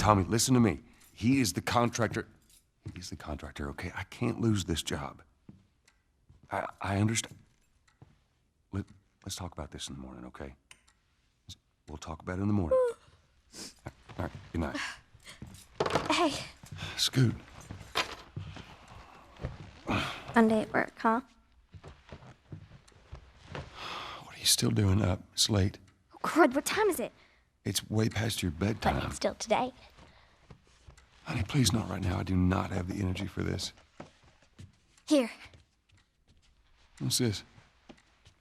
Tommy, listen to me. He is the contractor. He's the contractor, okay? I can't lose this job. I understand. Let's talk about this in the morning, okay? We'll talk about it in the morning. All right, good night. Hey. Scoot. Monday at work, huh? What are you still doing up? It's late. Oh, crud, what time is it? It's way past your bedtime. But it's still today. Honey, please not right now. I do not have the energy for this. Here. What's this?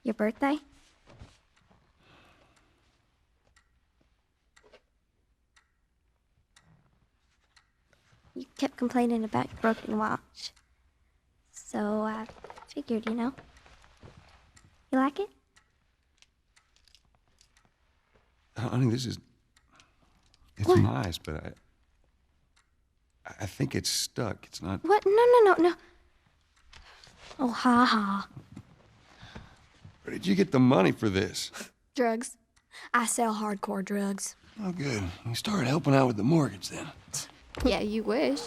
Your birthday? You kept complaining about your broken watch. So I figured, you know. You like it? Honey, it's What? nice, but I think it's stuck. It's not. What? No. Oh, ha ha. Where did you get the money for this? Drugs. I sell hardcore drugs. Oh, good. You started helping out with the mortgage then. Yeah, you wish.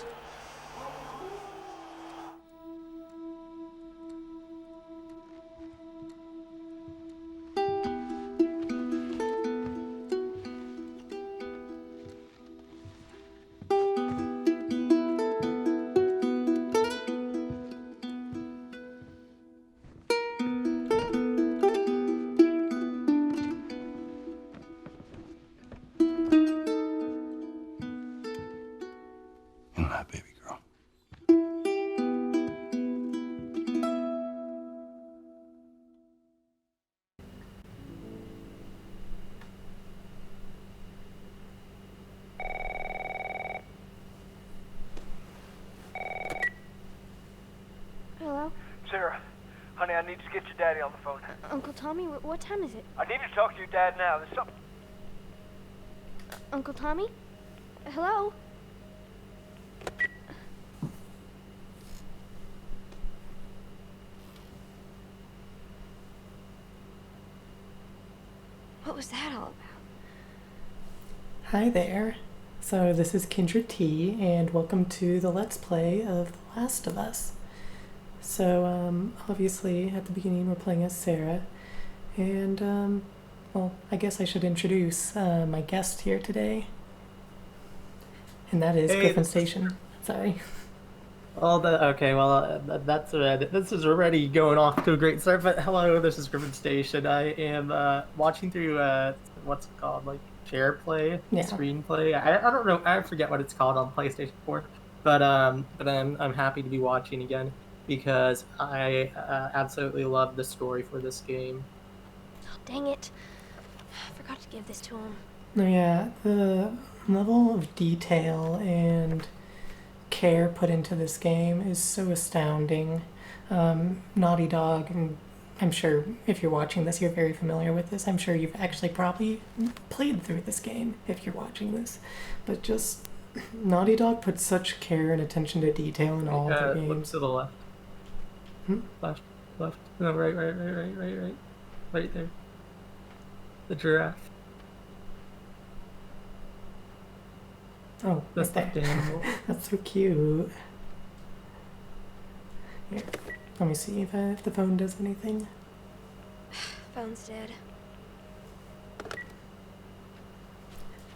Good night, baby girl. Hello? Sarah, honey, I need to get your daddy on the phone. Uncle Tommy, what time is it? I need to talk to your dad now. There's something. Uncle Tommy? Hello? What was that all about? Hi there. So this is KindredTea, and welcome to the Let's Play of The Last of Us. So, obviously, at the beginning we're playing as Sarah, and, well, I guess I should introduce my guest here today. And that is GriffinStation. Sorry. Okay, well, this is already going off to a great start, but hello, this is GriffinStation. I am watching through, what's it called, like, share play, Yeah. screenplay. I don't know, I forget what it's called on PlayStation 4, but I'm happy to be watching again, because I absolutely love the story for this game. Oh, dang it. I forgot to give this to him. No, yeah, the level of detail and care put into this game is so astounding. Naughty Dog, and I'm sure if you're watching this, you're very familiar with this. I'm sure you've actually probably played through this game if you're watching this. But just, Naughty Dog puts such care and attention to detail in all of their Look games. to the left. Left. No, right. Right there. The giraffe. Oh, The right stuffed there. animal. That's so cute. Here, let me see if the phone does anything. Phone's dead.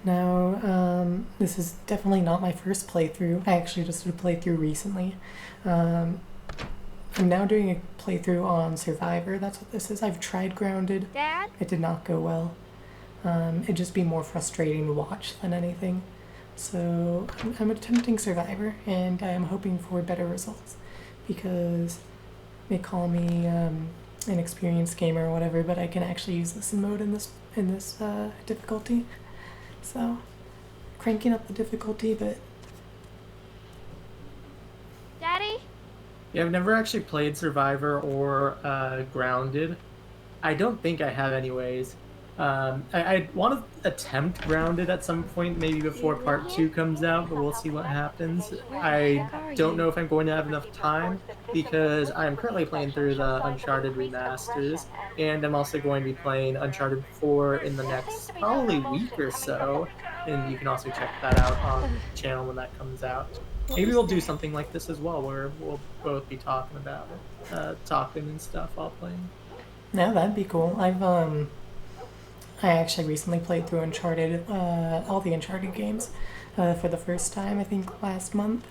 Now, this is definitely not my first playthrough. I actually just did a playthrough recently. I'm now doing a playthrough on Survivor. That's what this is. I've tried Grounded. Dad? It did not go well. It'd just be more frustrating to watch than anything. So I'm attempting Survivor, and I am hoping for better results, because they call me an experienced gamer or whatever, but I can actually use this mode in this difficulty. So cranking up the difficulty, but Daddy? Yeah, I've never actually played Survivor or Grounded. I don't think I have anyways. I want to attempt Grounded at some point, maybe before part 2 comes out, but we'll see what happens. I don't know if I'm going to have enough time, because I'm currently playing through the Uncharted remasters, and I'm also going to be playing Uncharted 4 in the next probably week or so. and you can also check that out on the channel when that comes out. Maybe we'll do something like this as well, where we'll both be talking about it, talking and stuff while playing. No, that'd be cool. I actually recently played through Uncharted, all the Uncharted games, for the first time, I think last month.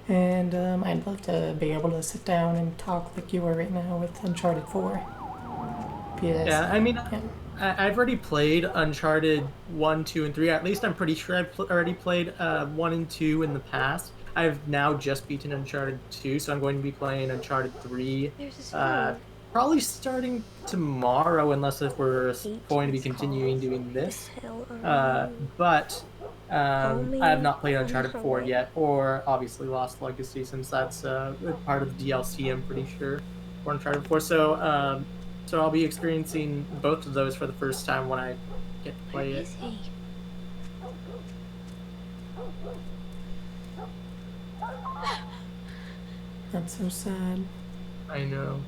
And I'd love to be able to sit down and talk like you are right now with Uncharted 4. Because, Yeah, I mean, yeah. I've already played Uncharted 1, 2, and 3. At least I'm pretty sure I've already played 1 and 2 in the past. I've now just beaten Uncharted 2, so I'm going to be playing Uncharted 3. There's this phone. Probably starting tomorrow, unless if we're going to be continuing doing this. But I have not played Uncharted 4 yet, or obviously Lost Legacy, since that's part of the DLC, I'm pretty sure, for Uncharted 4. So, so I'll be experiencing both of those for the first time when I get to play Where it. is he? That's so sad. I know.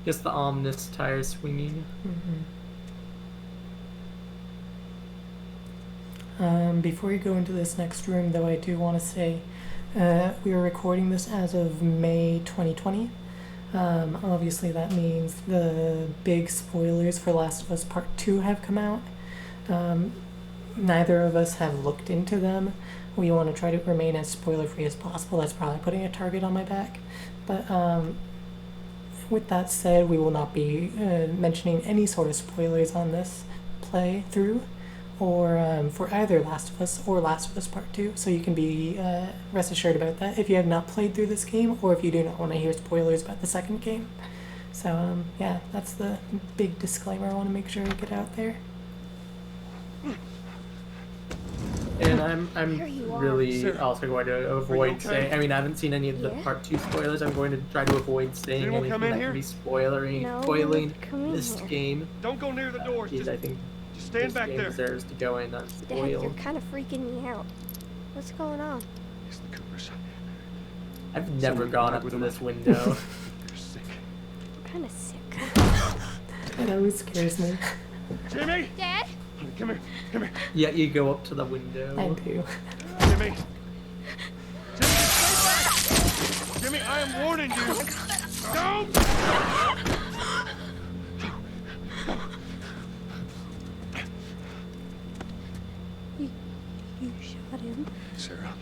Just the ominous tire swinging. Before you go into this next room, though, I do want to say we are recording this as of May 2020. Obviously, that means the big spoilers for Last of Us Part 2 have come out. Neither of us have looked into them. We want to try to remain as spoiler-free as possible. That's probably putting a target on my back. But with that said, we will not be mentioning any sort of spoilers on this playthrough, or for either Last of Us or Last of Us Part 2, so you can be rest assured about that if you have not played through this game, or if you do not want to hear spoilers about the second game. So yeah, that's the big disclaimer I want to make sure I get out there. And I'm There you are. really also going to avoid saying. I mean, I haven't seen any of the Yeah? Part 2 spoilers. I'm going to try to avoid saying anyone anything come in that here? can be spoiling No, come in this here. game. Don't go near the doors. Because I think Just stand this back game there. deserves to go in Dad, unspoiled. you're kind of freaking me out. What's going on? It's the Coopers. I've never Someone gone come up with to a this knife. window. They're sick. I'm kind of sick. That always scares me. Jimmy! Dad? Honey, come here. Come here. Yet you go up to the window. I do. Jimmy! Jimmy, stay back! Jimmy, I am warning you! Don't! You shot him. Sarah,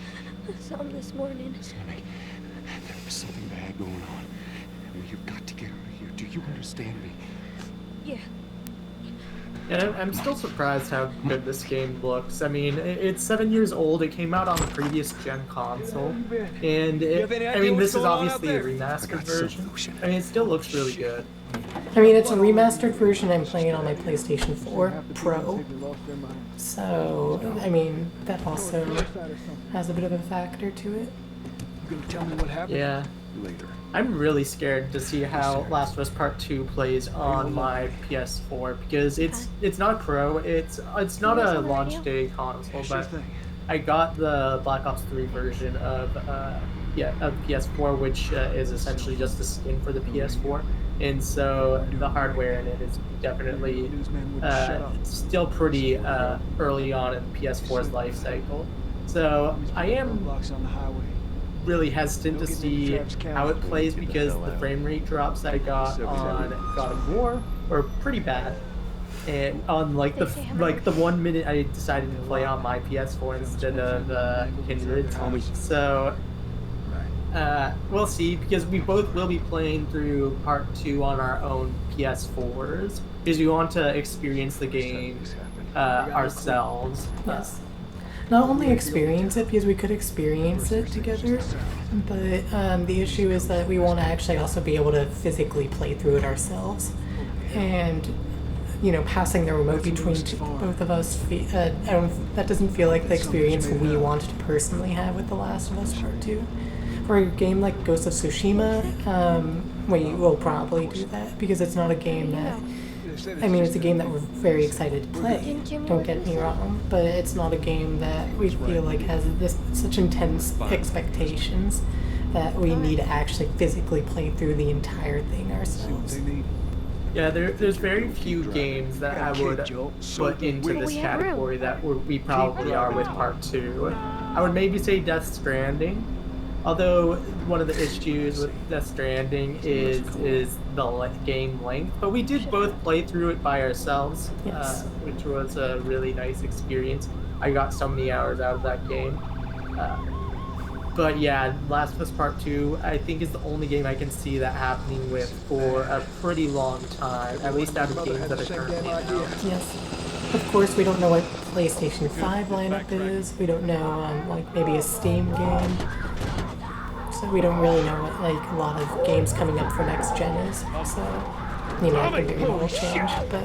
I saw him this morning. listen to me. There's something bad going on. You've got to get out of here. Do you understand me? Yeah. And I'm still surprised how good this game looks. I mean, it's 7 years old. It came out on the previous gen console, and I mean, this is obviously a remastered version. I mean, it still looks really good. I mean, it's a remastered version. I'm playing it on my PlayStation 4 Pro. So, I mean, that also has a bit of a factor to it. You gonna tell me what happened? Yeah. Later. I'm really scared to see how Last of Us Part 2 plays on my PS4 because it's not a Pro, it's not a launch day console, Sure but thing. I got the Black Ops 3 version of PS4, which is essentially just a skin for the PS4, and so the hardware in it is definitely Newsman wouldn't shut up. still pretty early on in PS4's life cycle. So I am Roadblocks on the highway. really hesitant to see how it plays because the frame rate drops that I got on God of War were pretty bad. And on like the 1 minute I decided to play on my PS4 instead of Kindred. So we'll see, because we both will be playing through Part 2 on our own PS4s because we want to experience the game ourselves. Yes. Not only experience it, because we could experience it together, but the issue is that we want to actually also be able to physically play through it ourselves. And, you know, passing the remote between both of us, that doesn't feel like the experience we want to personally have with The Last of Us Part 2. For a game like Ghost of Tsushima, we will probably do that, because it's not a game that... I mean, it's a game that we're very excited to play, don't get me wrong, but it's not a game that we feel like has such intense expectations that we need to actually physically play through the entire thing ourselves. Yeah, there's very few games that I would put into this We have room. category that we probably are with part 2. I would maybe say Death Stranding, although one of the issues with Death Stranding is the game length. But we did both play through it by ourselves, Yes. which was a really nice experience. I got so many hours out of that game. But yeah, Last of Us Part 2, I think is the only game I can see that happening with for a pretty long time, at least out of games that are currently out. Yes. Of course, we don't know what PlayStation 5 lineup is. We don't know, like, maybe a Steam game. So we don't really know what, like, a lot of games coming up for next gen is. So, you know, it could very well change. But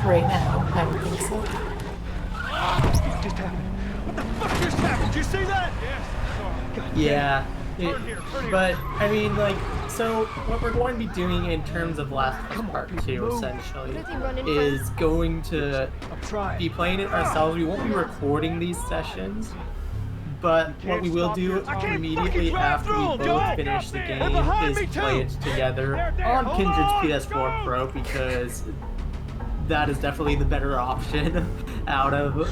right now, I don't think so. What just happened? What the fuck just happened? Did you see that? Yes. Yeah, but I mean, like, so what we're going to be doing in terms of Last of Us Part 2, essentially, is going to be playing it ourselves. We won't be recording these sessions, but what we will do immediately after we both finish the game is play it together on Kindred's PS4 Pro, because that is definitely the better option out of the two.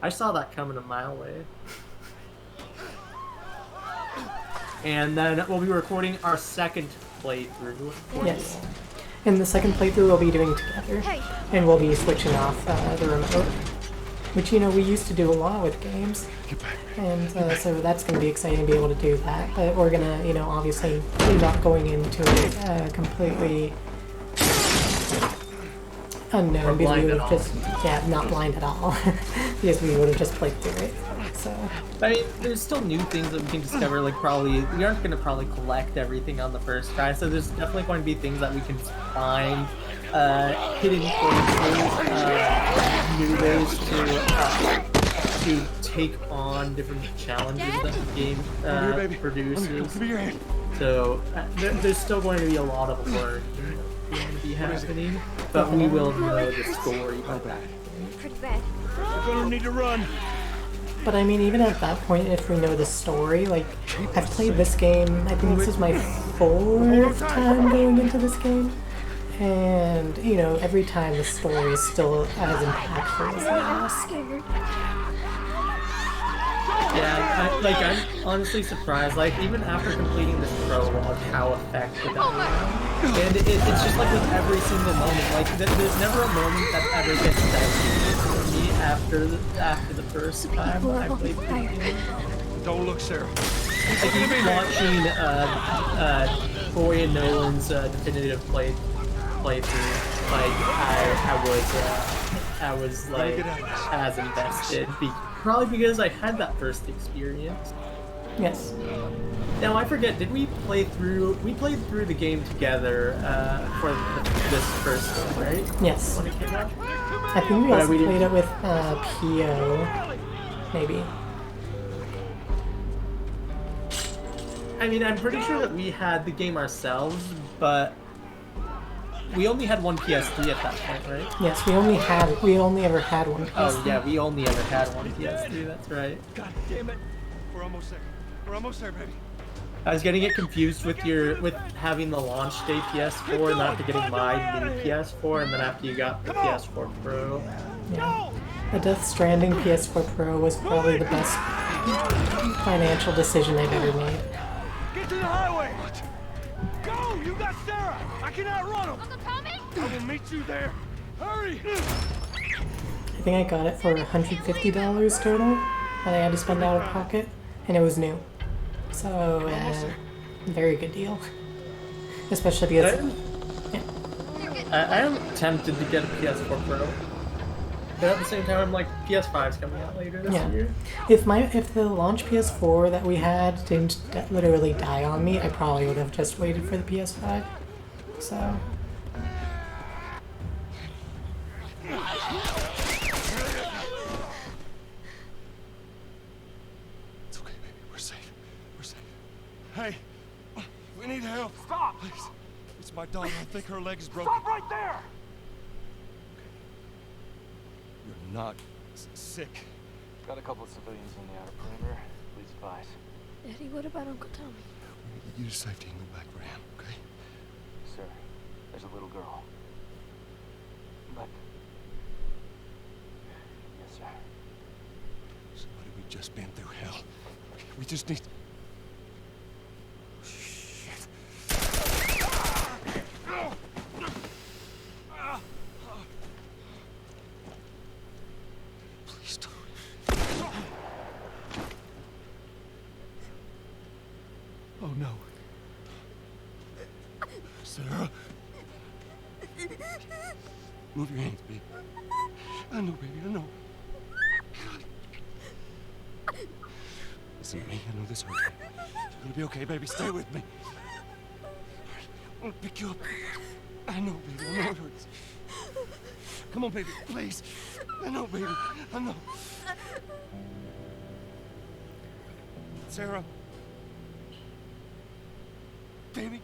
I saw that coming a mile away. And then we'll be recording our second playthrough. Yes. And the second playthrough we'll be doing together. And we'll be switching off the remote. Which, you know, we used to do a lot with games. And so that's going to be exciting to be able to do that. But we're going to, you know, obviously not going into it completely unknown, because we would have just, not blind at all. Because we would have just played through it. So. I mean, there's still new things that we can discover, like probably, we aren't going to probably collect everything on the first try, so there's definitely going to be things that we can find, hidden places, new ways to take on different challenges that the game produces. So, there's still going to be a lot of learning going to be happening, but we will know the story by that. Pretty bad. We're gonna need to run. But I mean, even at that point, if we know the story, like, I've played this game, I think this is my 4th time going into this game. And, you know, every time the story is still as impactful as the last. Yeah, I'm honestly surprised, like, even after completing this prologue, how effective that was. And it's just like with every single moment, like, there's never a moment that ever gets better for me after the first time I played the game. Don't look, Sarah. Like, even watching Troy and Nolan's definitive playthrough, like, I was like as invested, probably because I had that first experience. Yes. Now I forget, did we play through? We played through the game together for this first one, right? Yes. When it came out. I think we also played it with PO, maybe. I mean, I'm pretty sure that we had the game ourselves, but we only had one PS3 at that point, right? Yes, we only ever had one PS3. Oh yeah, we only ever had one PS3, that's right. God damn it. We're almost there. We're almost there, baby. I was getting it confused with having the launch day PS4 and after getting my new PS4, and then after you got the PS4 Pro. Yeah. The Death Stranding PS4 Pro was probably the best financial decision I've ever made. Get to the highway. Go! You got Sarah. I can outrun him. Uncle Tommy? I will meet you there. Hurry! I think I got it for $150 total that I had to spend out of pocket, and it was new. So, very good deal. Especially because... I am tempted to get a PS4 Pro. But at the same time, I'm like, PS5's coming out later this year. If the launch PS4 that we had didn't literally die on me, I probably would have just waited for the PS5. So... It's okay, baby. We're safe. We're safe. Hey, we need help. Stop! Please. It's my daughter. I think her leg is broken. Stop right there! You're not sick. Got a couple of civilians on the outer perimeter. Please advise. Daddy, what about Uncle Tommy? We need to get you to safety and go back for him, okay? There's a little girl. But... Yes, sir. Somebody, we've just been through hell. We just need... Shit. Please don't. Oh no. Sarah. Move your hands, baby. I know, baby, I know. Listen to me, I know this hurts. You're gonna be okay, baby. Stay with me. I'm gonna pick you up. I know, baby, I know it hurts. Come on, baby, please. I know, baby, I know. Sarah. Baby.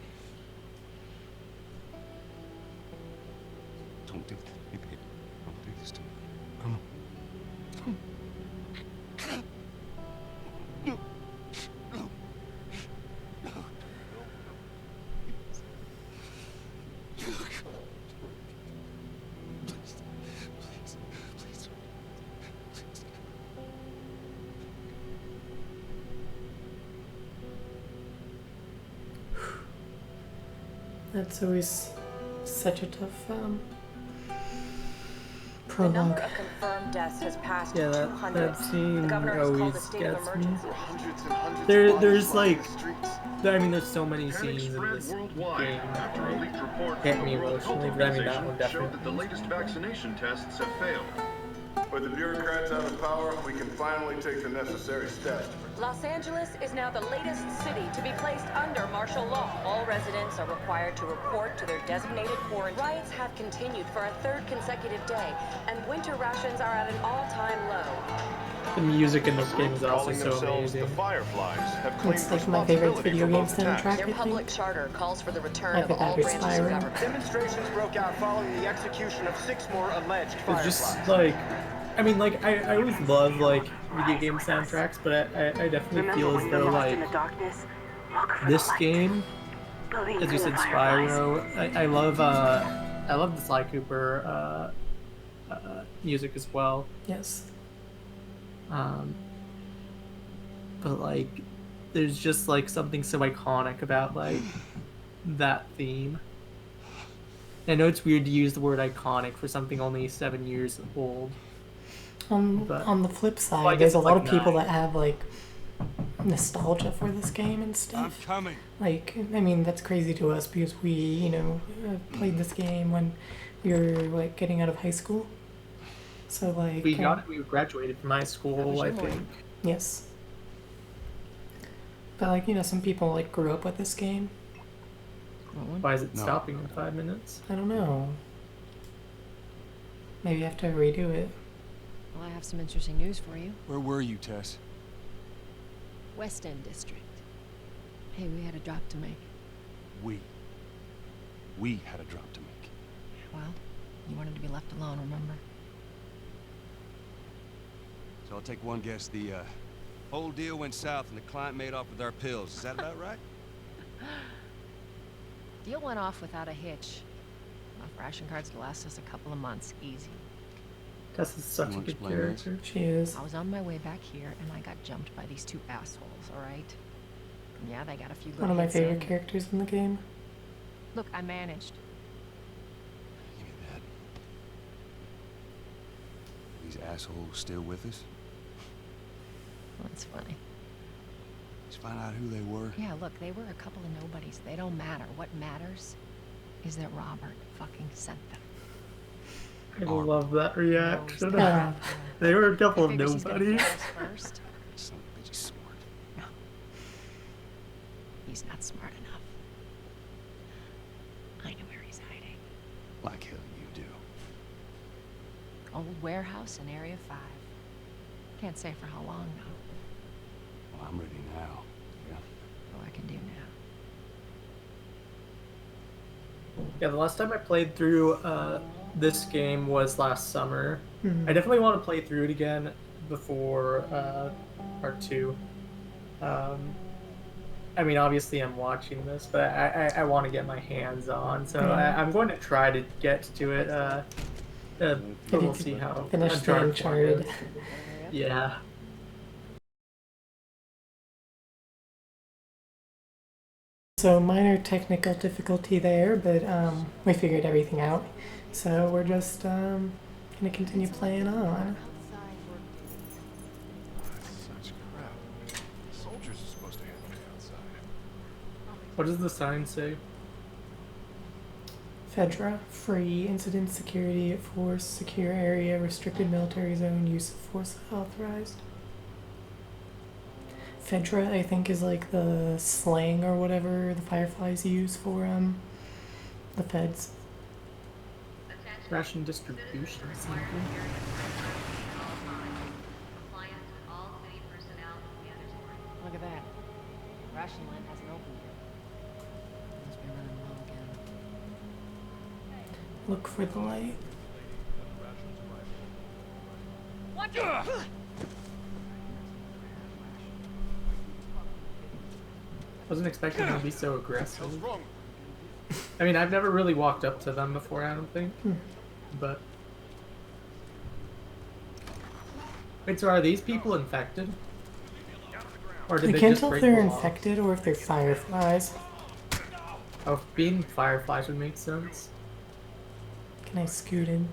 Don't do that to me, baby. Don't do this to me. Come on. No. No. No. Please. Please. Please. Please. Please. That's always such a tough The number prologue. of confirmed deaths has passed Yeah, 200. that scene The governor has called a always state of gets me. emergency. Hundreds and hundreds There, of there's bodies like, lined the streets. I mean, there's so many Panic scenes in spread this worldwide game after a that leaked report hit from me the World Health emotionally, but I mean, that Organization one showed definitely. that the latest vaccination tests have failed. With the bureaucrats out of power, we can finally take the necessary steps to protect. Los Angeles is now the latest city to be placed under martial law. All residents are required to report to their designated quarantine. Riots have continued for a third consecutive day, and winter rations are at an all-time low. The music in this game is also Calling so themselves amazing. the Fireflies have claimed It's like my favorite responsibility video for game both attacks. soundtrack, Their I public think. charter calls for the return I of could all have branches of Spyro. government. Demonstrations broke out following the execution of 6 more alleged It's fireflies. just like, I mean, like, I always love, like, video game soundtracks, but I definitely feel as though, like, this game, as you said, Spyro, I love the Sly Cooper music as well. Yes. But, like, there's just, like, something so iconic about, like, that theme. I know it's weird to use the word iconic for something only 7 years old. But- On the flip side, Well, I guess there's a it's lot like of people 9. that have like nostalgia for this game and I'm stuff. coming. Like, I mean, that's crazy to us because we, played this game when we were like getting out of high school. So like, We graduated from high school, I think. yes. But like, some people like grew up with this game. Why is it No. stopping in 5 minutes? I don't know. Maybe I have to redo it. Well, I have some interesting news for you. Where were you, Tess? West End District. Hey, we had a drop to make. We had a drop to make. Well, you wanted to be left alone, remember? So I'll take one guess. The whole deal went south and the client made off with our pills. Is that about right? Deal went off without a hitch. Enough ration cards to last us a couple of months, easy. Tess is such a wanna good explain this? character. She is. I was on my way back here, and I got jumped by these two assholes, alright? Yeah, they got a few good One of my hits favorite in. characters in the game. Look, I managed. Give me that. These assholes still with us? That's funny. Let's find out who they were. Yeah, look, they were a couple of nobodies. They don't matter. What matters is that Robert fucking sent them. I love that reaction. Yeah. They were a couple of Figures he's gonna nobodies. kill us first. Son of a bitch is smart. No. He's not smart enough. I know where he's hiding. Like hell you do. Old warehouse in Area 5. Can't say for how long, though. Well, I'm ready now. Yeah. What I can do now. Yeah, the last time I played through this game was last summer. Mhm. I definitely want to play through it again before part 2. I I mean, obviously I'm watching this, but I want to get my hands on, so Yeah. I'm going to try to get to it. But we'll see how Finish the Uncharted Uncharted. goes. Yeah. So minor technical difficulty there, but we figured everything out. So we're just gonna continue playing on. Such crap. Soldiers are supposed to handle it outside. What does the sign say? Fedra, free, incident security, force, secure area, restricted military zone, use of force authorized. Fedra, I think, is like the slang or whatever the Fireflies use for the feds. Ration distribution sample. Look at that. Ration line hasn't opened yet. Must be running low again. Look for the light. Watch it! Wasn't expecting them to be so aggressive. I mean, I've never really walked up to them before, I don't think. But wait, so are these people infected? Or did I they can't just tell if break they're the law? infected or if they're fireflies. Oh, being fireflies would make sense. Can I scoot in?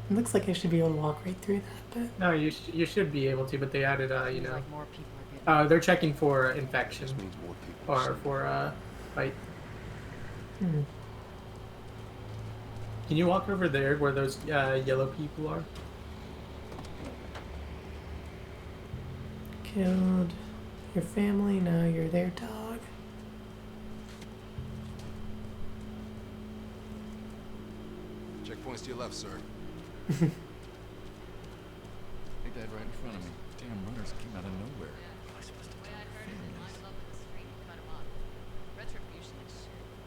It looks like I should be able to walk right through that, but No, you should be able to, but they added, you know, Like more people are getting they're checking for infection Just means more people. or for fight. hmm. Can you walk over there where those yellow people are? Killed your family, now you're their dog. Checkpoint's to your left, sir. They died right in front of me. Damn runners came out of nowhere. How am I supposed to tell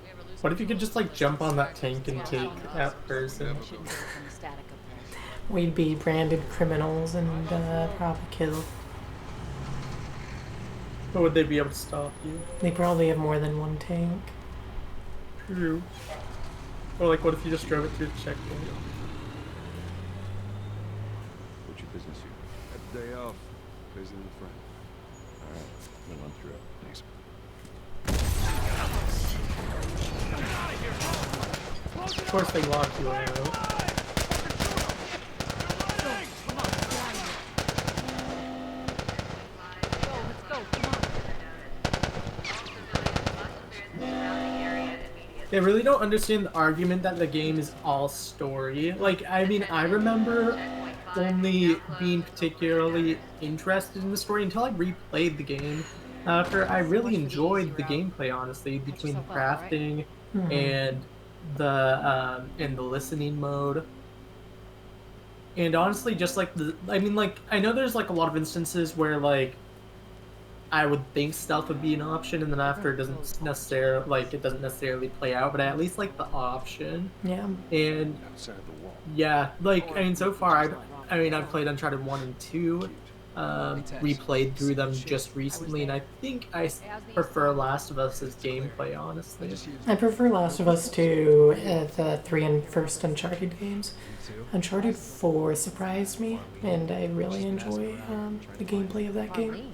families? What if you could just like jump on that tank and take that person? shooting from the static up there. We'd be branded criminals and probably killed. But would they be able to stop you? They probably have more than one tank. True. Or like, what if you just drove it through the checkpoint? What's your business here? Had the day off. Visiting a friend. Alright, I'm gonna run through it. Thanks. Of course they lock you out. They really don't understand the argument that the game is all story. Like, I mean, I remember only being particularly interested in the story until I replayed the game. After I really enjoyed the gameplay, honestly, between the crafting and the listening mode. And honestly, just like I mean, like, I know there's like a lot of instances where like I would think stealth would be an option, and then after it doesn't necessarily play out, but I at least like the option. Yeah. And Outside the wall. yeah, like, I mean, so far I've played Uncharted 1 and 2, replayed through them just recently, and I think I prefer Last of Us's gameplay, honestly. I prefer Last of Us to the 3 and first Uncharted games. Uncharted 4 surprised me, and I really enjoy the gameplay of that game. Marlene,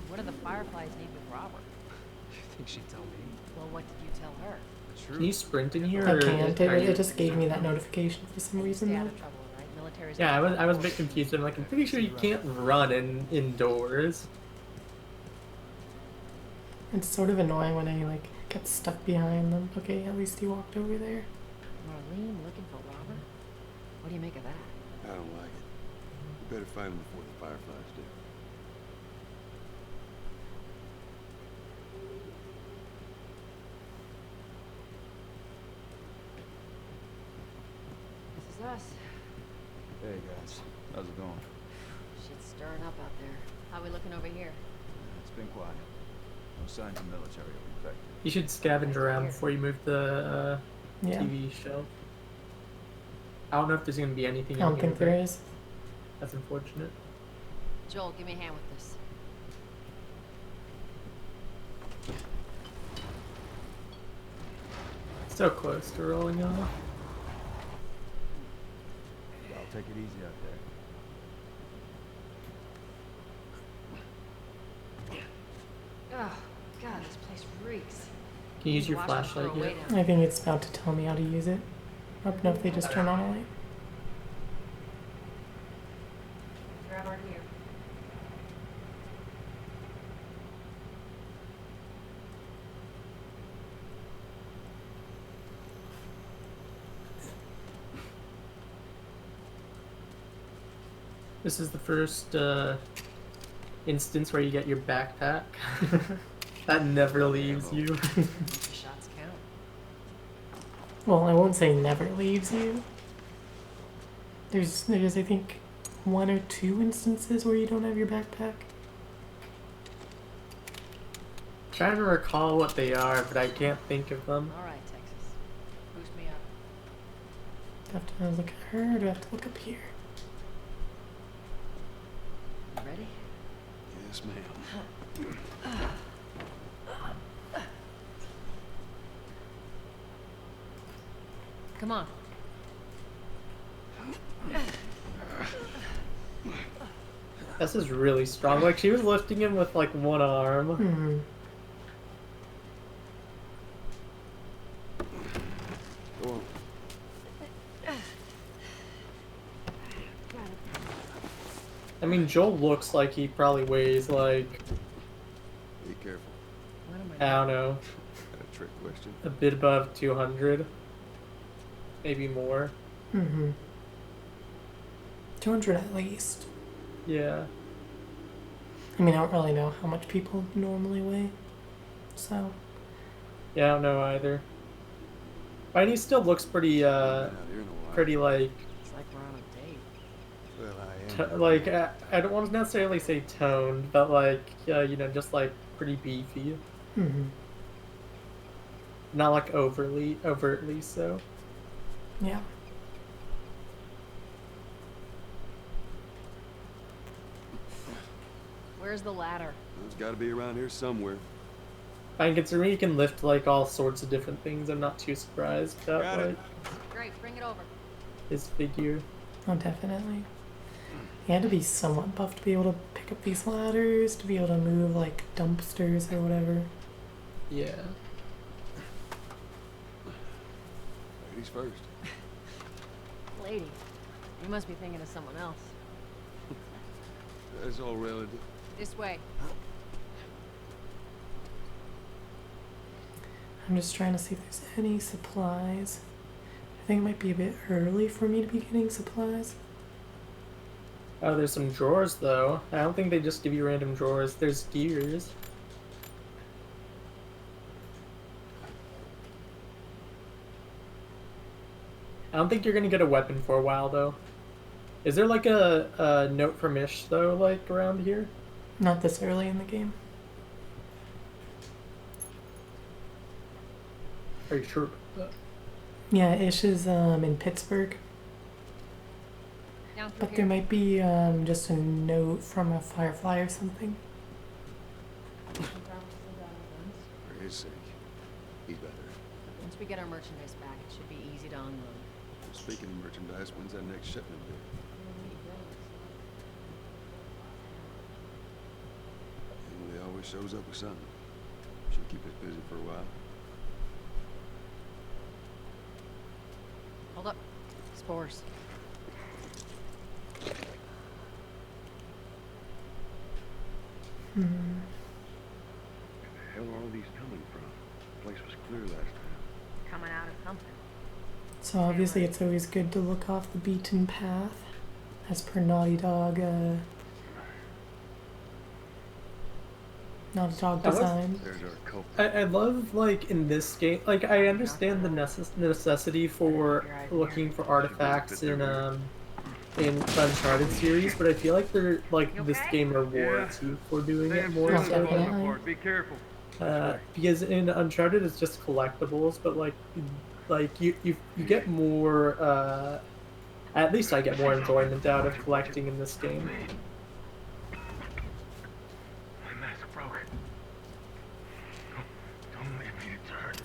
what do the Fireflies need with Robert? You think she'd tell me? Well, what did you tell her? Can you sprint in here? I or can't. are you- It just gave me that notification for some reason Stay out though. of trouble, right? Military's Yeah, I was a bit confused. I'm like, I'm pretty sure you can't run indoors. It's sort of annoying when I like get stuck behind them. Okay, at least he walked over there. Marlene looking for Robert? What do you make of that? I don't like it. You better find him before the Fireflies do. This is us. Hey guys, how's it going? Shit's stirring up out there. How we looking over here? It's been quiet. No signs of military or infected. You should scavenge around before you move the Yeah. TV shelf. I don't know if there's gonna be anything. I don't in here, think there but is. That's unfortunate. Joel, give me a hand with this. So close to rolling off. I'll take it easy out there. Oh, God, this place reeks. Can you use your Watch it flashlight throw away yet? now. I think it's about to tell me how to use it. Oh, no, if they just turn on a light. Grab our gear. This is the first instance where you get your backpack. That never leaves you. Shots count. Well, I won't say never leaves you. There's I think 1 or 2 instances where you don't have your backpack. Trying to recall what they are, but I can't think of them. All right, Texas. Boost me up. Do I have to look at her or do I have to look up here? You ready? Yes, ma'am. Come on. This is really strong. Like, she was lifting him with, like, one arm. Hmm. Go on. I mean, Joel looks like he probably weighs, like, Be careful. What am I don't know, Got a trick question. a bit above 200. Maybe more. Mm-hmm. 200 at least. Yeah. I mean, I don't really know how much people normally weigh. So, Yeah, I don't know either. And he still looks pretty, Been out here in a while. pretty, like, It's like we're on a date. Well, I am. like, I don't want to necessarily say toned, but, like, you know, just, like, pretty beefy. mm-hmm. Not, like, overtly so. Yeah. Where's the ladder? It's got to be around here somewhere. And considering he can lift, like, all sorts of different things, I'm not too surprised about, Got it. like, Great, bring it over. his figure. Oh, definitely. You had to be somewhat buff to be able to pick up these ladders, to be able to move, like, dumpsters or whatever. Yeah. Ladies first. Lady, you must be thinking of someone else. That's all relative. This way. I'm just trying to see if there's any supplies. I think it might be a bit early for me to be getting supplies. Oh, there's some drawers, though. I don't think they just give you random drawers. There's gears. I don't think you're gonna get a weapon for a while, though. Is there, like, a note from Ish, though, like, around here? Not this early in the game. Are you sure? Yeah, Ish is in Pittsburgh. Down through But here. there might be just a note from a Firefly or something. For his sake. He's better. Once we get our merchandise back, it should be easy to unload. Speaking of merchandise, when's that next shipment due? Emily always shows up with something. She'll keep us busy for a while. Hold up. Spores. Hmm. Where the hell are all these coming from? The place was clear last time. Coming out of something. So obviously it's always good to look off the beaten path, as per Naughty Dog, Naughty Dog That was- design. There's our culprit. I love, like, in this game, like, I understand the necessity for looking for artifacts in the Uncharted series, but I feel like they're, like, this game rewards you for doing it more Oh, so. definitely. Be careful. Because in Uncharted it's just collectibles, but like you get more. At least I get more enjoyment out of collecting in this game. My mask broke. Don't leave me to turn.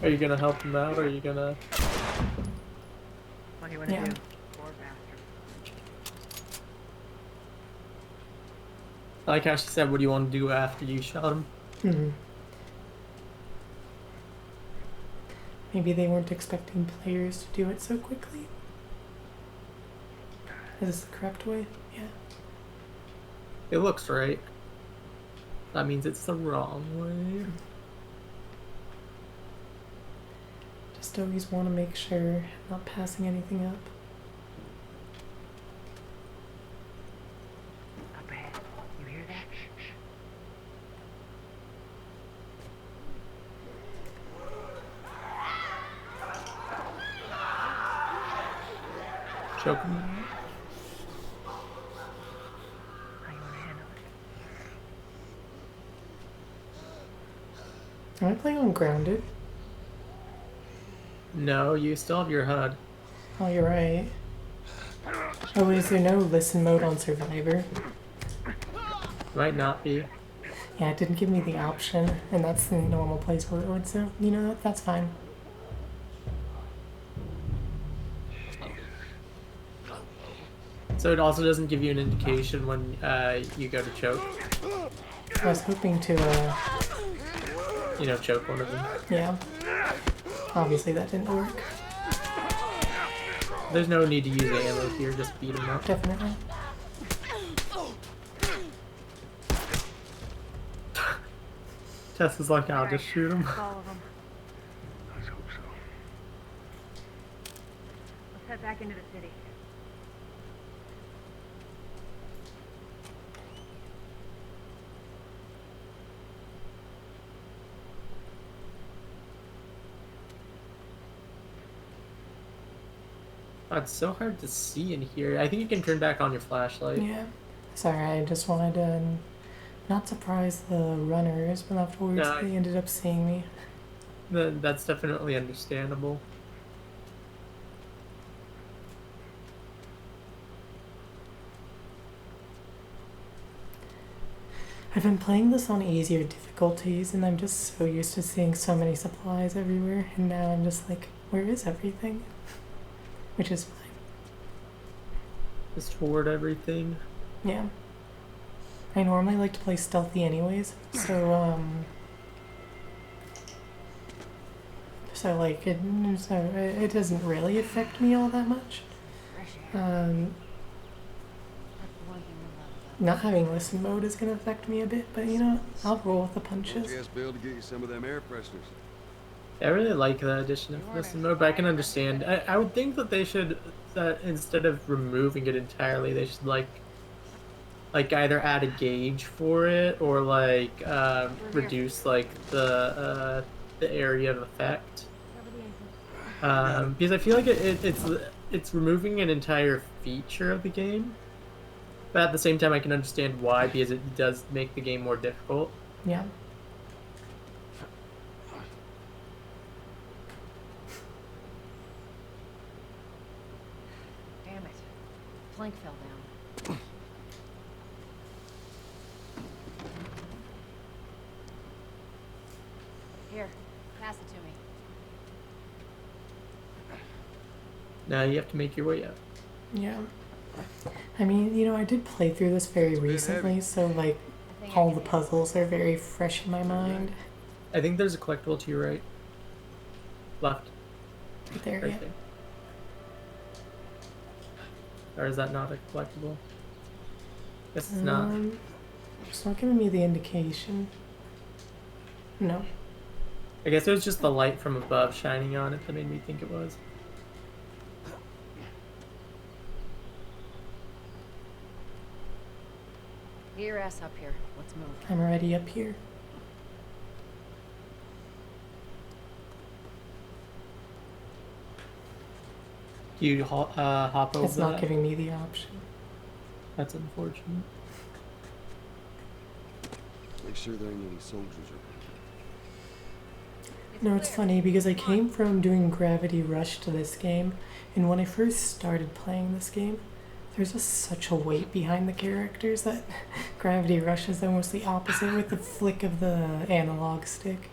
Are you gonna help him out, or are you gonna... What do you want to Yeah. do? Poor bastard. I like how she said, what do you want to do after you shot him? Hmm. Maybe they weren't expecting players to do it so quickly. Is this the correct way? Yeah. It looks right. That means it's the wrong way. Just always want to make sure I'm not passing anything up. Up ahead. You hear that? Shh, shh. Choke him. How you want to handle it? Am I playing on grounded? No, you still have your HUD. Oh, you're right. Oh, is there no listen mode on Survivor? Might not be. Yeah, it didn't give me the option, and that's the normal place where it would, so, you know what, that's fine. So it also doesn't give you an indication when you go to choke. I was hoping to, You know, choke one of them. yeah. Obviously that didn't work. There's no need to use ammo here, just beat him up. Definitely. Tess is like, I'll just shoot him. That's all of them. Let's hope so. Let's head back into the city. Oh, it's so hard to see in here. I think you can turn back on your flashlight. Yeah. Sorry, I just wanted to not surprise the runners, but afterwards No, they ended up seeing me. That's definitely understandable. I've been playing this on easier difficulties, and I'm just so used to seeing so many supplies everywhere, and now I'm just like, where is everything? Which is fine. Just hoard everything. Yeah. I normally like to play stealthy anyways, so like it doesn't really affect me all that much. Not having listen mode is gonna affect me a bit, but you know, I'll roll with the punches. Yes, Bill, to get you some of them air fresheners. I really like the addition of listen mode, but I can understand. I would think that they should, that instead of removing it entirely, they should like either add a gauge for it or like reduce like the area of effect. Because I feel like it's removing an entire feature of the game, but at the same time I can understand why, because it does make the game more difficult. Yeah. Damn it. Plank fell down. Here, pass it to me. Now you have to make your way up. Yeah. I mean, you know, I did play through this very recently, so like all the puzzles are very fresh in my mind. I think there's a collectible to your right. Left. Right there, Right yeah. there. Or is that not a collectible? Guess it's not. It's not giving me the indication. No. I guess it was just the light from above shining on it that made me think it was. Get your ass up here. Let's move. I'm already up here. Do you hop over It's not that? giving me the option. That's unfortunate. Make sure there ain't any soldiers around. No, it's funny because I came from doing Gravity Rush to this game, and when I first started playing this game, there's just such a weight behind the characters that Gravity Rush is almost the opposite with the flick of the analog stick.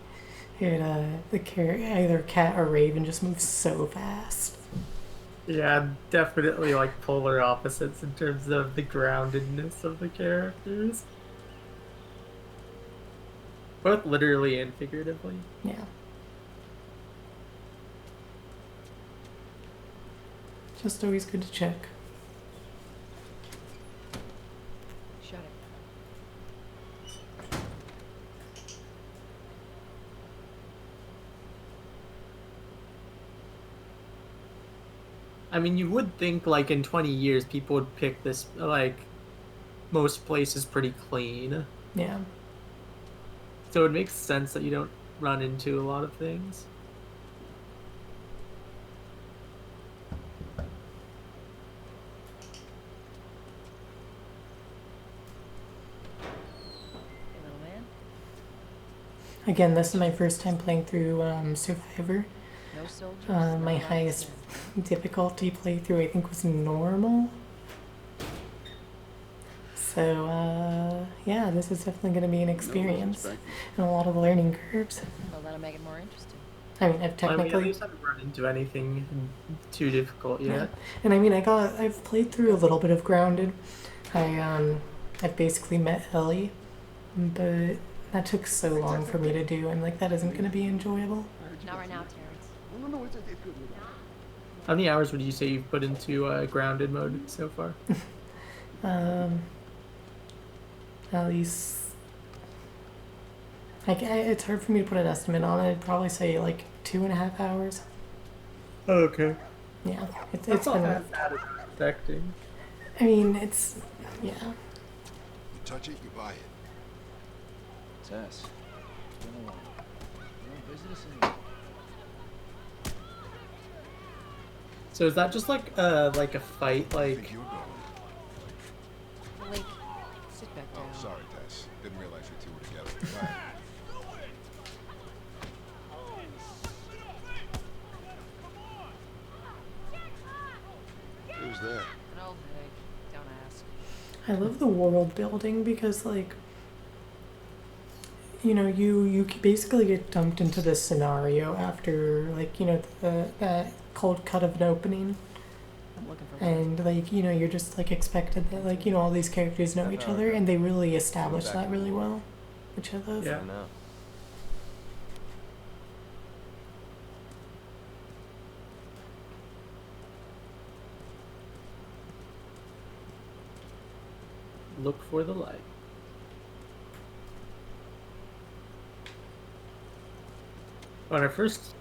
Either cat or raven just moves so fast. Yeah, definitely like polar opposites in terms of the groundedness of the characters. Both literally and figuratively. Yeah. Just always good to check. Shut it. I mean, you would think like in 20 years people would pick this, like, most places pretty clean. Yeah. So it makes sense that you don't run into a lot of things. Hey, little man. Again, this is my first time playing through Survivor. No soldiers. My no highest lights, difficulty playthrough I think was normal. So yeah, this is definitely going to be an experience and a lot of learning curves. well, that'll make it more interesting. I mean, I've I mean, at technically, least I haven't run into anything too difficult yet. yeah. And I mean, I've played through a little bit of Grounded. I've basically met Ellie, but that took so long for me to do. I'm like, that isn't going to be enjoyable. Not right now, Terrence. How many hours would you say you've put into grounded mode so far? At least, it's hard for me to put an estimate on it. I'd probably say like 2.5 hours. Oh, okay. Yeah, it's That's not been. as bad as I was expecting. I mean, it's yeah. You touch it, you buy it. Tess, it's been a while. You don't visit us anymore. So is that just like a fight, I like? think you're going. Link, sit back down. Oh, sorry, Tess. Didn't realize you two were together. Go ahead. Who's there? An old headache. Don't ask. I love the world building because like, you know, you basically get dumped into this scenario after like, you know, that cold cut of an opening. I'm looking for And like, you know, you're just like expected that like, you know, all these characters know each other and they really establish that really well, which I love. Yeah. No. Look for the light. On our first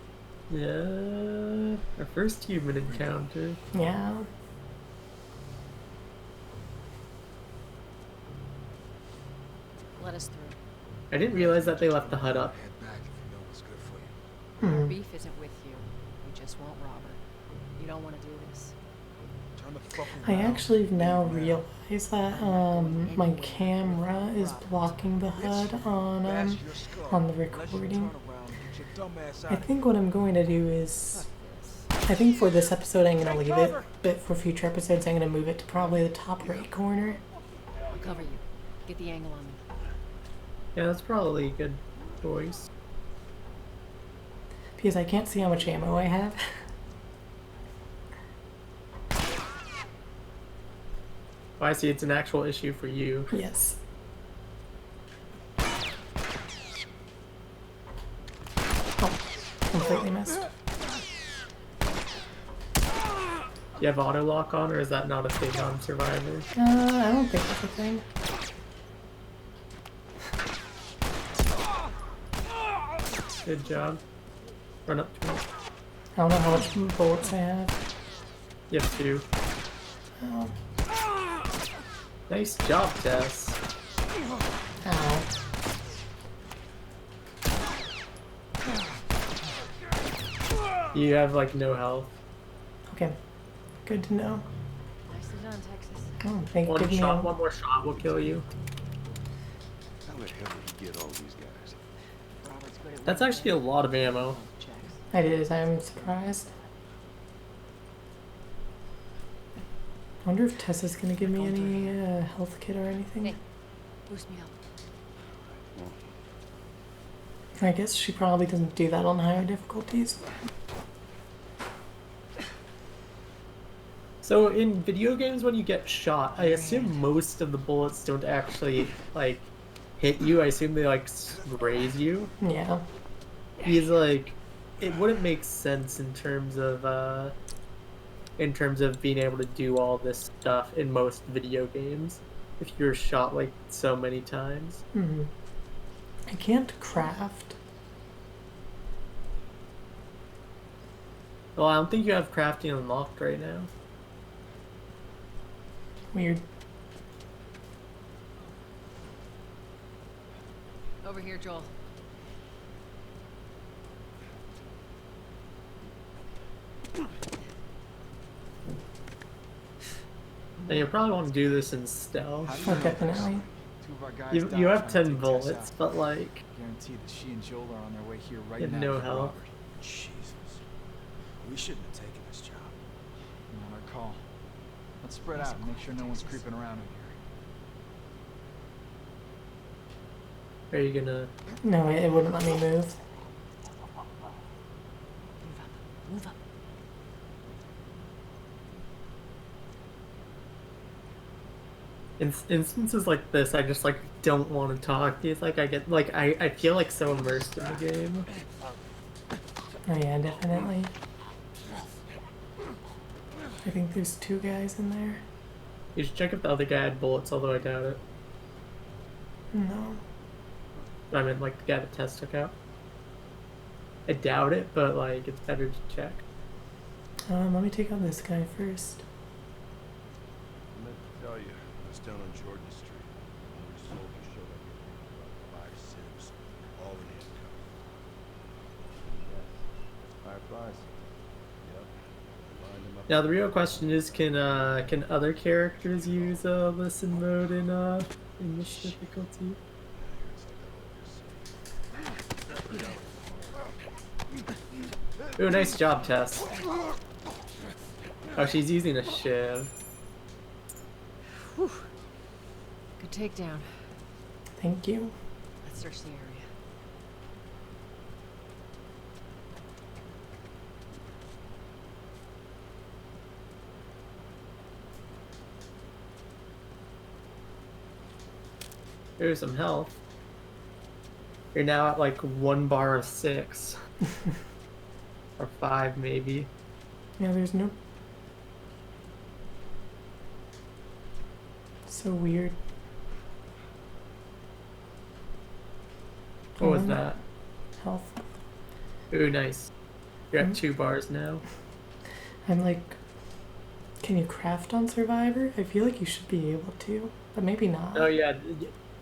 human encounter. Yeah. Let us through. I didn't realize that they left the hut up. Head back if you know what's good for you. Our Hmm. beef isn't with you. We just won't rob her. You don't want to do this. Turn the fuck I around. actually now realize that my camera is blocking the HUD on the recording. I think what I'm going to do is, I think for this episode I'm going to leave it, but for future episodes I'm going to move it to probably the top right corner. I'll cover you. Get the angle on me. Yeah, that's probably a good choice. Because I can't see how much ammo I have. Oh, I see. It's an actual issue for you. Yes. Oh, completely missed. You have auto lock on, or is that not a thing on Survivor? I don't think that's a thing. Good job. Run up to him. I don't know how much bullets I have. You have two. Oh. Nice job, Tess. Ow. You have like no health. Okay. Good to know. Nicely done, Texas. Oh, thank One give me shot, a- one more shot will kill you. How the hell did he get all these guys? Robert's good at That's actually a lot of ammo. checks. It is. I'm surprised. I wonder if Tessa's gonna give me any health kit or anything. Hey, boost me up. I guess she probably doesn't do that on higher difficulties. So in video games, when you get shot, I assume most of the bullets don't actually like hit you. I assume they like graze you. Yeah. He's like, it wouldn't make sense in terms of being able to do all this stuff in most video games if you're shot like so many times. Hmm. I can't craft. Well, I don't think you have crafting unlocked right now. Weird. Over here, Joel. And you probably want to do this in stealth. Oh, definitely. You have 10 bullets, but like, Guarantee that she and Joel are on their way here right you have now. no for health. Robert. Jesus. We shouldn't have taken this job. Not our call. Let's spread out and make sure no one's creeping around in here. Are you gonna... No, it wouldn't let me move. Move up. In instances like this, I just like don't want to talk. It's like I feel like so immersed in the game. Oh yeah, definitely. I think there's 2 guys in there. You should check if the other guy had bullets, although I doubt it. No. I mean, like the guy that Tess took out. I doubt it, but like it's better to check. Let me take out this guy first. I meant to tell you, I was down on Jordan Street. Another soldier showed up here, about 5 Sims, all in handcuffs. Yes. Fireflies. Yep. I lined them up. Now the real question is, can other characters use listen mode in this difficulty? Ooh, nice job, Tess. Oh, she's using a shiv. Whew. Good takedown. Thank you. Let's search the area. Here's some health. You're now at like 1 bar of 6. Or 5 maybe. Yeah, there's no... So weird. What was that? Health. Ooh, nice. You're at 2 bars now. I'm like... Can you craft on Survivor? I feel like you should be able to, but maybe not. Oh yeah,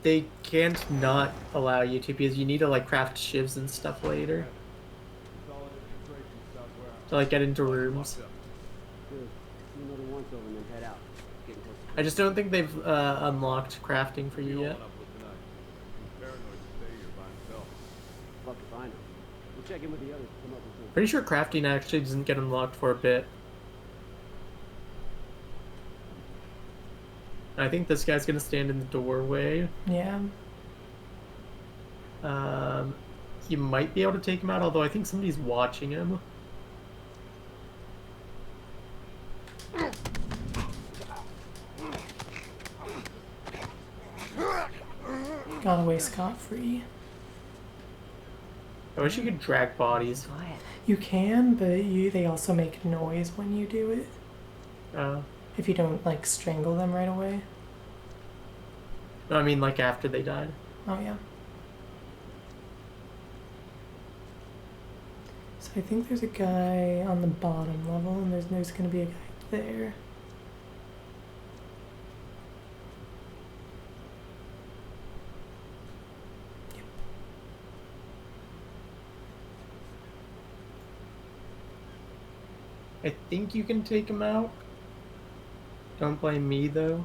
they can't not allow you to because you need to like craft shivs and stuff later. To like get into rooms. I just don't think they've unlocked crafting for you yet. Pretty sure crafting actually doesn't get unlocked for a bit. I think this guy's gonna stand in the doorway. Yeah. You might be able to take him out, although I think somebody's watching him. Got away scot-free. I wish you could drag bodies. You can, but they also make noise when you do it. If you don't, like, strangle them right away. No, I mean, like, after they died. Oh, yeah. So I think there's a guy on the bottom level, and there's gonna be a guy there. Yep. I think you can take him out. Don't blame me, though.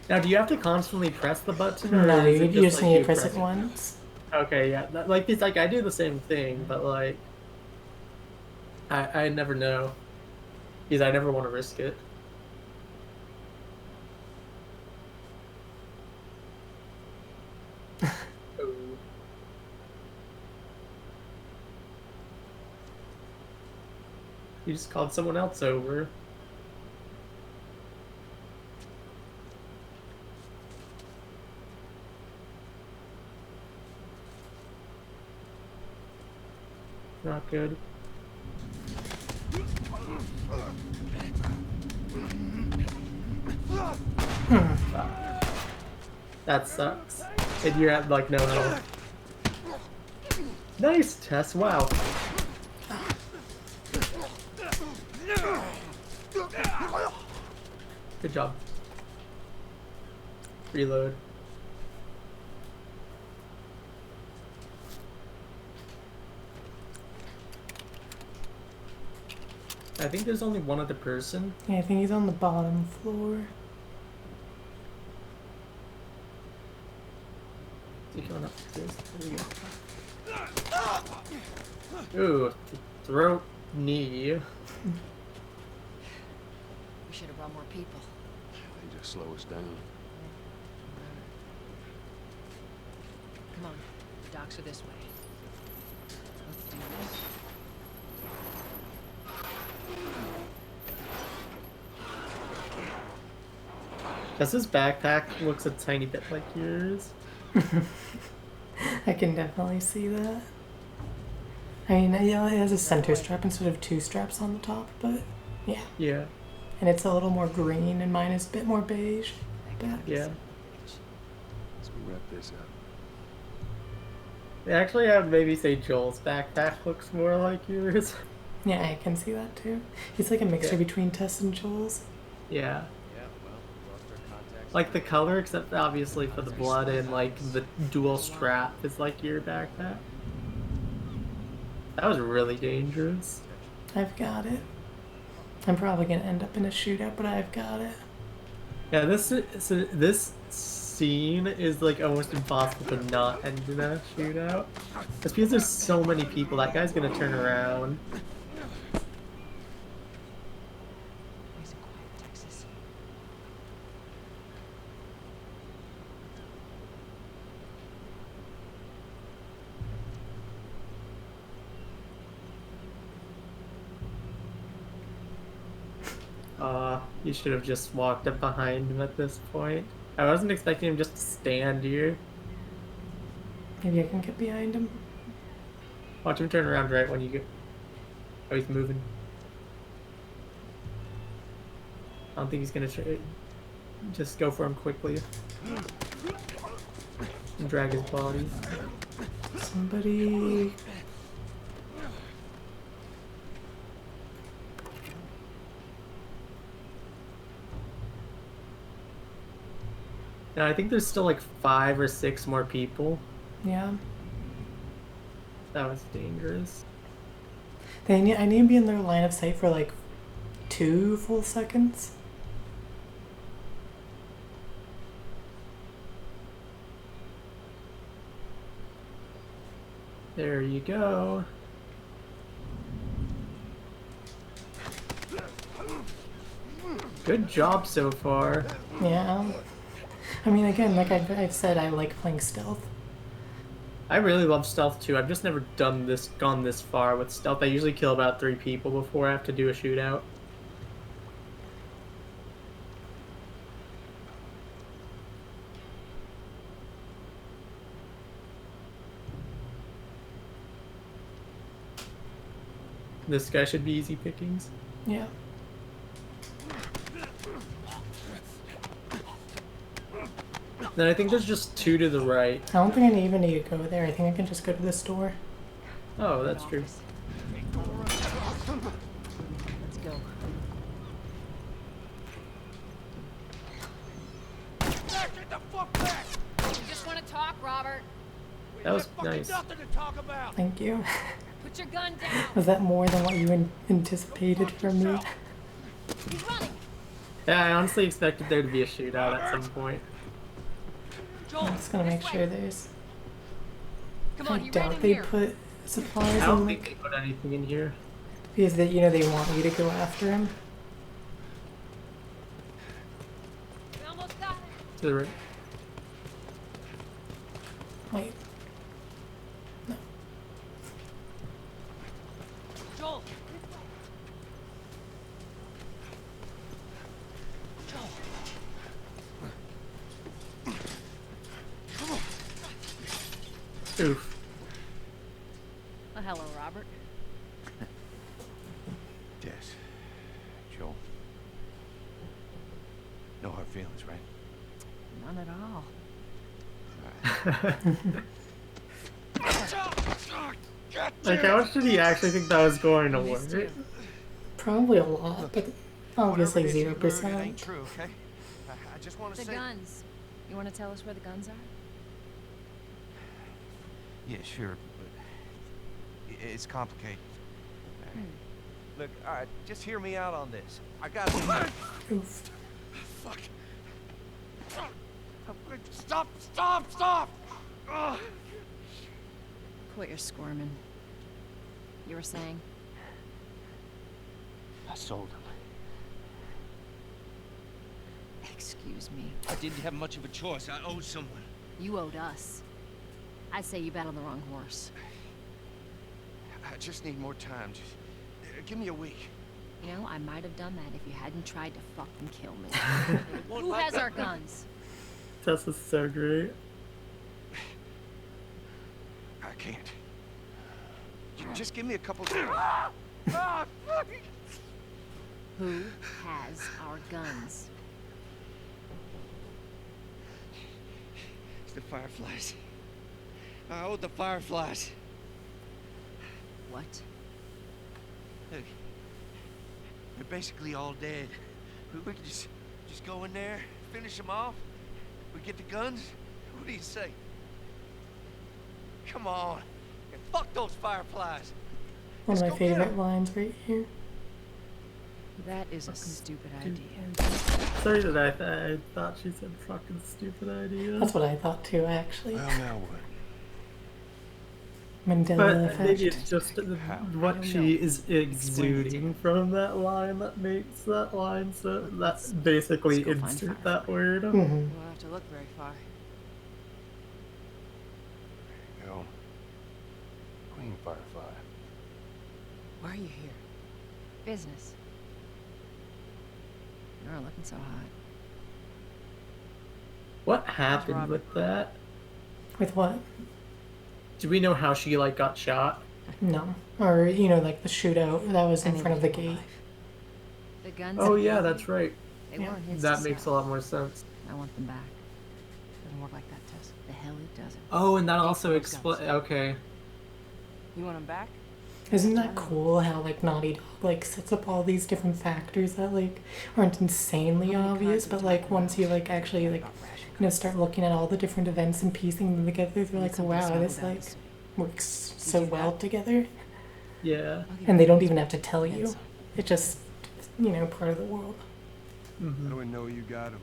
Now, do you have to constantly press the button? Or No, is you it just like need you to press it it? once. Okay, yeah. Like, it's like I do the same thing, but like, I never know. Because I never want to risk it. just called someone else over. Not good. That sucks. And you're at like no health. Nice, Tess. Wow. Good job. Reload. I think there's only one other person. Yeah, I think he's on the bottom floor. Is he going up this? There we go. Ooh, throat knee. We should have brought more people. They just slow us down. Come on, the docks are this way. Let's do this. Tess's backpack looks a tiny bit like yours. I can definitely see that. I mean, yeah, it has a center strap instead of two straps on the top, but yeah. Yeah. And it's a little more green, and mine is a bit more beige. But Yeah. As we wrap this up. Actually, I would maybe say Joel's backpack looks more like yours. yeah, I can see that too. It's like a mixture between Tess and Joel's. Yeah. Yeah, well, lost our contacts. Like the color, except obviously for the blood and like the dual strap is like your backpack. That was really dangerous. I've got it. I'm probably gonna end up in a shootout, but I've got it. Yeah, this scene is like almost impossible to not end in a shootout. It's because there's so many people. That guy's gonna turn around. Nice and quiet, Texas. You should have just walked up behind him at this point. I wasn't expecting him just to stand here. Maybe I can get behind him. Watch him turn around right when you get. Oh, he's moving. I don't think he's gonna try. Just go for him quickly. And drag his body. Somebody. And I think there's still like 5 or 6 more people. Yeah. That was dangerous. I need to be in their line of sight for like 2 full seconds. There you go. Good job so far. Yeah. I mean, again, like I've said, I like playing stealth. I really love stealth too. I've just never gone this far with stealth. I usually kill about 3 people before I have to do a shootout. This guy should be easy pickings. Yeah. Then I think there's just 2 to the right. I don't think I even need to go there. I think I can just go to this door. Oh, that's true. Let's go. Get the fuck back! You just want to talk, Robert. That was nice. Nothing to talk about. Thank you. Put your gun down. Was that more than what you anticipated from me? He's running. Yeah, I honestly expected there to be a shootout at some point. I'm just gonna make sure there's. Come on, I you doubt ran in they here. put supplies I don't in think like they put anything in here. because they, you know, they want you to go after him. We almost got it. To the right. Wait. Joel. Oof. Well, hello, Robert. Des. Joel. No hard feelings, right? None at all. Like, how much did he actually think that was going to work? Probably a lot, but obviously 0%. Ain't true, okay? I just want to The say. guns. You want to tell us where the guns are? Yeah, sure, but it's complicated. Look, all right, just hear me out on this. I got. Oof. Fuck. Stop! Stop! Stop! Ugh. Quit your squirming. You were saying? I sold him. Excuse me. I didn't have much of a choice. I owed someone. You owed us. I'd say you bet on the wrong horse. I just need more time. Just give me a week. You know, I might have done that if you hadn't tried to fucking kill me. Who has our guns? This is so great. I can't. Just give me a couple days. Who has our guns? It's the Fireflies. I owed the Fireflies. What? Look, they're basically all dead. We could just go in there, finish them off. We get the guns. What do you say? Come on. And fuck those Fireflies. One of my Let's go get 'em. favorite lines right here. That is a stupid idea. Sorry that I thought she said fucking stupid idea. That's what I thought too, actually. Well, now what? Mandela But effect. maybe it's just what she is exuding from that line that makes that line so that's basically Let's go find insert Firefly. that word. Mhm. We won't have to look very far. Yo, Queen Firefly. Why are you here? Business. You're looking so hot. What happened with that? With what? Do we know how she like got shot? No. Or, you know, like the shootout that was in front of the gate. The guns. Oh are yeah, mine. that's right. They weren't his That to makes a sell. lot more sense. I want them back. Doesn't work like that, Tess. The hell it doesn't. Oh, and that also those explains. guns. Okay. You want them back? Isn't that cool how, like, Naughty Dog, like, sets up all these different factors that, like, aren't insanely obvious, but, like, once you, like, actually, like, you know, start looking at all the different events and piecing them together, they're like, wow, this, like, works so well together. Yeah. And they don't even have to tell you. It's just, you know, part of the world. How do we know you got him?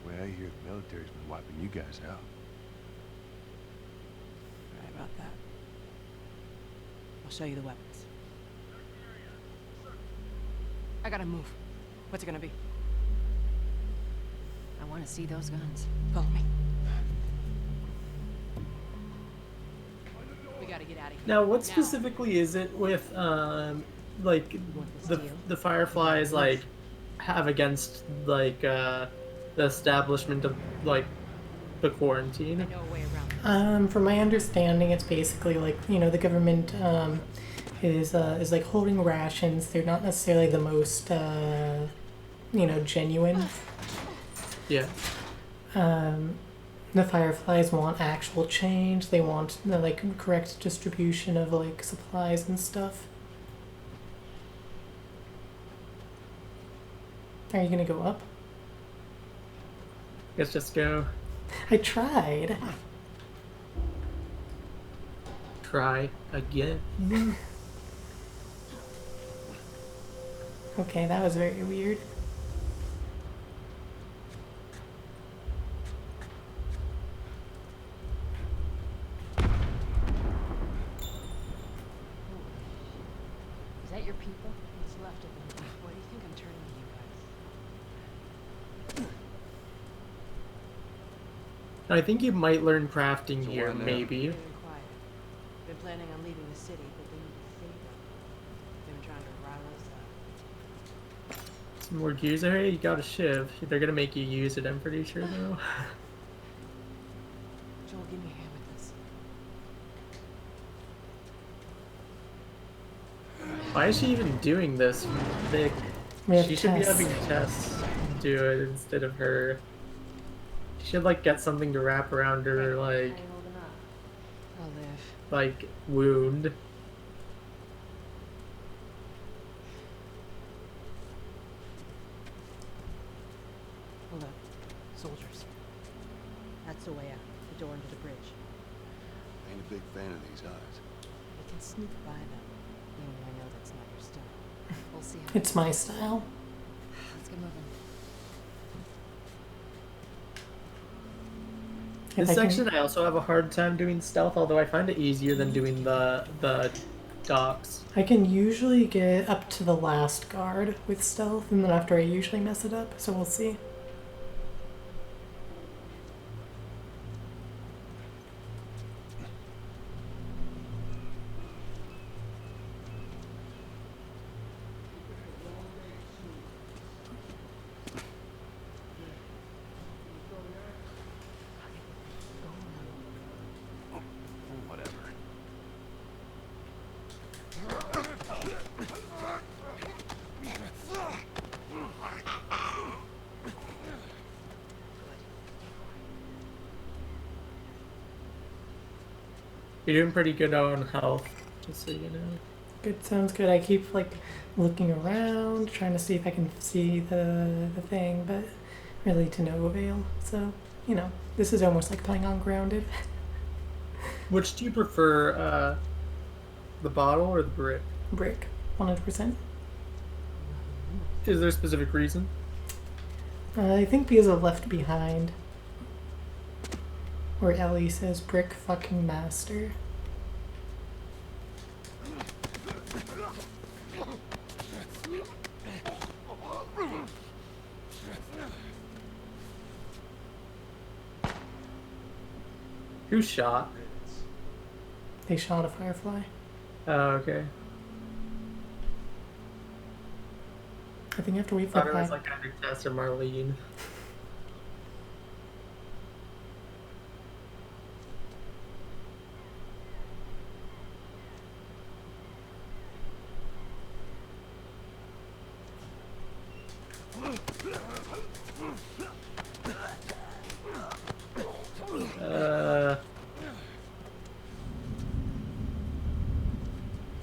Well, I hear the military's been wiping you guys out. Right about that. I'll show you the weapons. I gotta move. What's it gonna be? I want to see those guns. Follow me. We gotta get out of here. Now, what specifically is it with like the Fireflies like have against like the establishment of like the quarantine? From my understanding, it's basically like, you know, the government is like holding rations. They're not necessarily the most you know, genuine. Yeah. The Fireflies want actual change. They want the like correct distribution of like supplies and stuff. Are you gonna go up? Let's just go. I tried. Try again. Okay, that was very weird. Is that your people? What's left of them? Why do you think I'm turning to you guys? I think you might learn crafting So here, what now? maybe. They've been quiet. Been planning on leaving the city, but they need to save them. They've been trying to rile us up. Some more gears. Hey, you got a shiv. They're gonna make you use it, I'm pretty sure, though. Joel, give me a hand with Why is she even doing this? We have She should be Tess. having Tess do it instead of her. She should like get something to wrap around her I'll live. like wound. Hold up. Soldiers. That's the way out. The door into the bridge. Ain't a big fan of these guys. We can sneak by them. Even though I know that's not your style. We'll see how It's my style. Let's get moving. If This I can- section I also have a hard time doing stealth, although I find it easier than doing the docks. I can usually get up to the last guard with stealth, and then after I usually mess it up, so we'll see. Whatever. You're doing pretty good on health, just so you know. Good, sounds good. I keep like looking around, trying to see if I can see the thing, but really to no avail. So, you know, this is almost like playing on Grounded. Which do you prefer, the bottle or the brick? Brick, 100%. Is there a specific reason? I think because of Left Behind, where Ellie says brick fucking master. Who shot? They shot a firefly. Oh, okay. I think I have to wait I for thought it was five. like either Tess or Marlene.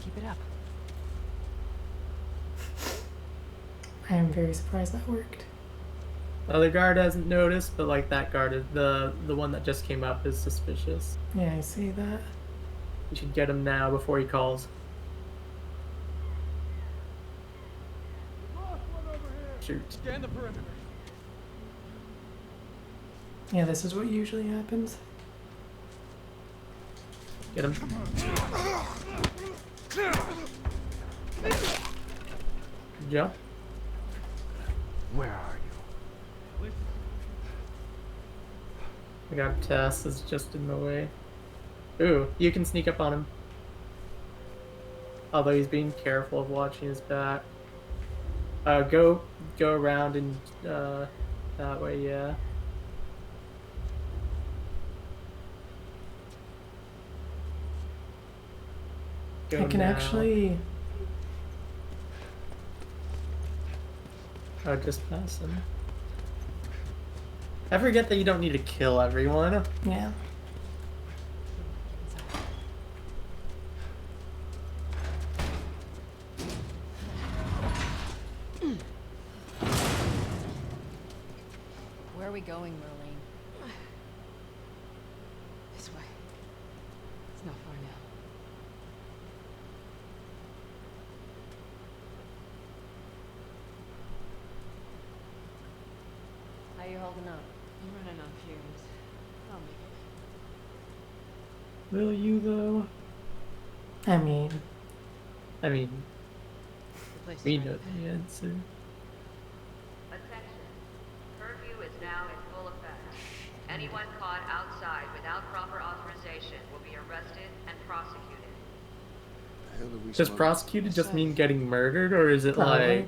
Keep it up. I am very surprised that worked. The other guard hasn't noticed, but like that guard is the one that just came up is suspicious. Yeah, I see that. We should get him now before he calls. Shoot. Scan the perimeter. Yeah, this is what usually happens. Get him. Good job. Where are you? I got Tess is just in the way. Ooh, you can sneak up on him. Although he's being careful of watching his back. Go around and that way, yeah. Go I can now. actually. Oh, just pass him. I forget that you don't need to kill everyone. Yeah. Where are we going, Merlene? This way. It's not far now. How you holding up? I'm running on fumes. I'll make it. Will you though? I mean, I mean, The place we is know right. the answer. Attention. Curfew is now in full effect. Anyone caught outside without proper authorization will be arrested and prosecuted. Does prosecuted just mean getting murdered, or is it Probably. like...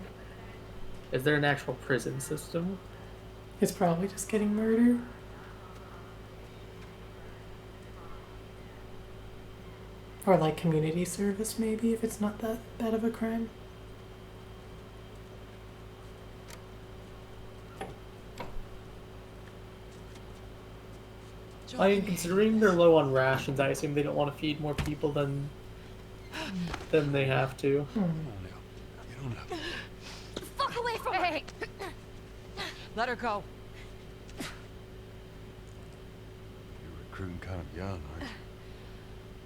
Is there an actual prison system? it's probably just getting murdered. Or like community service, maybe, if it's not that bad of a crime. I mean, considering they're low on rations, I assume they don't want to feed more people than they have to. Fuck away from her! Hey. Let her go. You're recruiting kind of young, aren't you?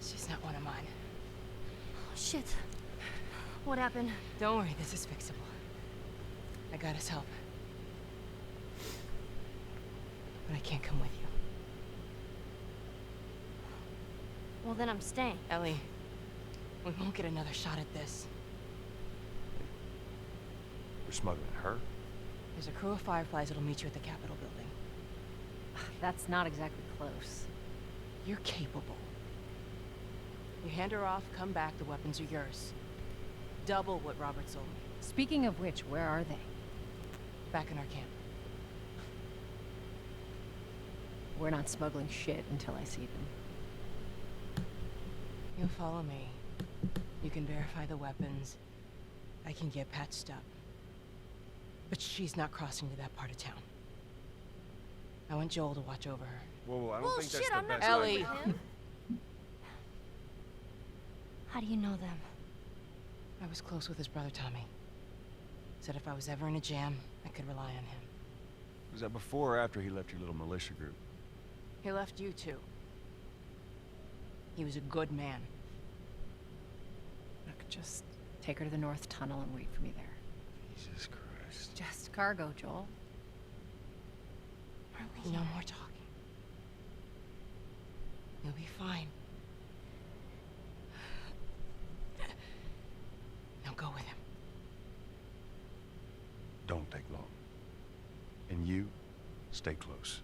She's not one of mine. Oh, shit. What happened? Don't worry, this is fixable. I got his help. But I can't come with you. Well, then I'm staying. Ellie, we won't get another shot at this. We're smuggling her? There's a crew of Fireflies that'll meet you at the Capitol building. That's not exactly close. You're capable. You hand her off, come back, the weapons are yours. Double what Robert sold me. Speaking of which, where are they? Back in our camp. We're not smuggling shit until I see them. You'll follow me. You can verify the weapons. I can get patched up. But she's not crossing to that part of town. I want Joel to watch over her. Whoa, I don't think that's the I'm not best Ellie. idea. How do you know them? I was close with his brother Tommy. Said if I was ever in a jam, I could rely on him. Was that before or after he left your little militia group? He left you too. He was a good man. Look, just take her to the North Tunnel and wait for me there. Jesus Christ. Just cargo, Joel. No more talking. You'll be fine. Now go with him. Don't take long. And you, stay close.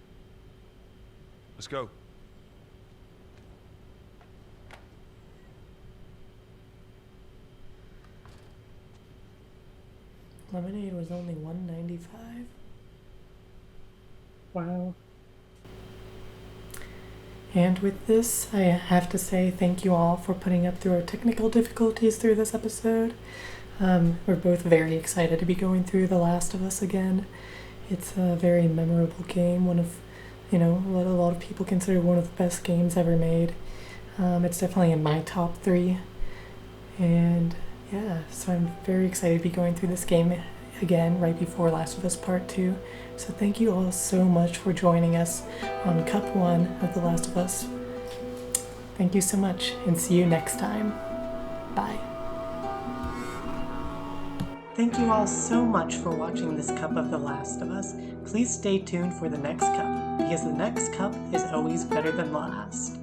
Let's go. Lemonade was only $1.95. Wow. And with this, I have to say thank you all for putting up through our technical difficulties through this episode. We're both very excited to be going through The Last of Us again. It's a very memorable game, one of, what a lot of people consider one of the best games ever made. It's definitely in my top 3. And yeah, so I'm very excited to be going through this game again right before Last of Us Part 2. So thank you all so much for joining us on Cup 1 of The Last of Us. Thank you so much, and see you next time. Bye. Thank you all so much for watching this cup of The Last of Us. Please stay tuned for the next cup, because the next cup is always better than the last.